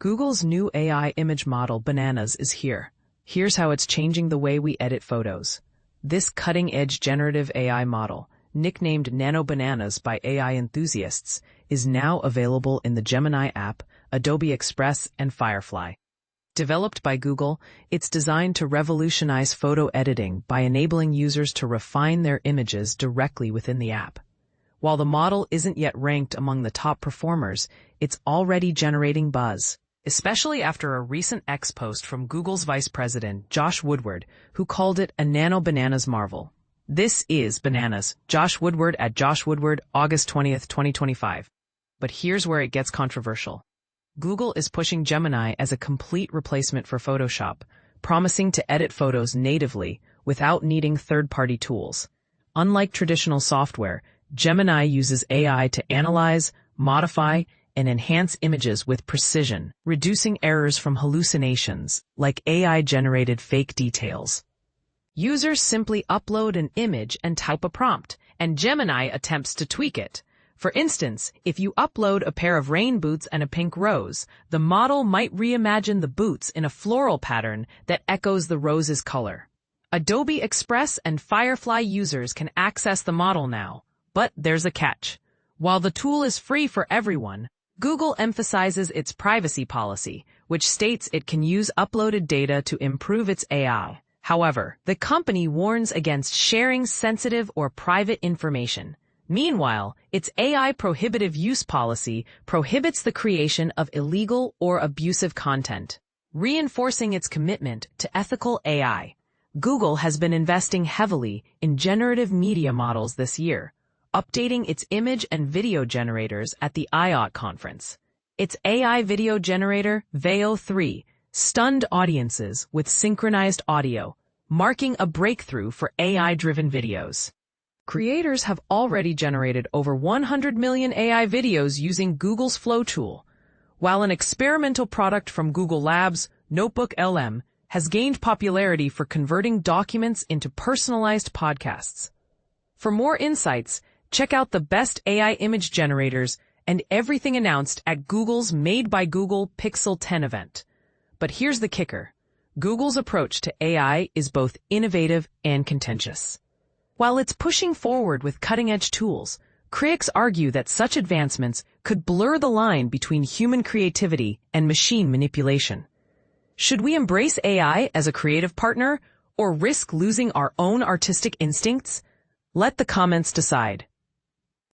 Google's new AI image model, Bananas, is here. Here's how it's changing the way we edit photos. This cutting-edge generative AI model, nicknamed Nano Bananas by AI enthusiasts, is now available in the Gemini app, Adobe Express, and Firefly. Developed by Google, it's designed to revolutionize photo editing by enabling users to refine their images directly within the app. While the model isn't yet ranked among the top performers, it's already generating buzz, especially after a recent X post from Google's vice president, Josh Woodward, who called it a Nano Bananas marvel. This is Bananas, Josh Woodward at Josh Woodward, August 20th, 2025. But here's where it gets controversial. Google is pushing Gemini as a complete replacement for Photoshop, promising to edit photos natively without needing third-party tools. Unlike traditional software, Gemini uses AI to analyze, modify, and enhance images with precision, reducing errors from hallucinations, like AI-generated fake details. Users simply upload an image and type a prompt, and Gemini attempts to tweak it. For instance, if you upload a pair of rain boots and a pink rose, the model might reimagine the boots in a floral pattern that echoes the rose's color. Adobe Express and Firefly users can access the model now, but there's a catch. While the tool is free for everyone, Google emphasizes its privacy policy, which states it can use uploaded data to improve its AI. However, the company warns against sharing sensitive or private information. Meanwhile, its AI prohibitive use policy prohibits the creation of illegal or abusive content, reinforcing its commitment to ethical AI. Google has been investing heavily in generative media models this year, updating its image and video generators at the I/O conference. Its AI video generator, Veo 3, stunned audiences with synchronized audio, marking a breakthrough for AI-driven videos. Creators have already generated over 100 million AI videos using Google's Flow tool, while an experimental product from Google Labs, Notebook LM, has gained popularity for converting documents into personalized podcasts. For more insights, check out the best AI image generators and everything announced at Google's Made by Google Pixel 10 event. But here's the kicker. Google's approach to AI is both innovative and contentious. While it's pushing forward with cutting-edge tools, critics argue that such advancements could blur the line between human creativity and machine manipulation. Should we embrace AI as a creative partner or risk losing our own artistic instincts? Let the comments decide.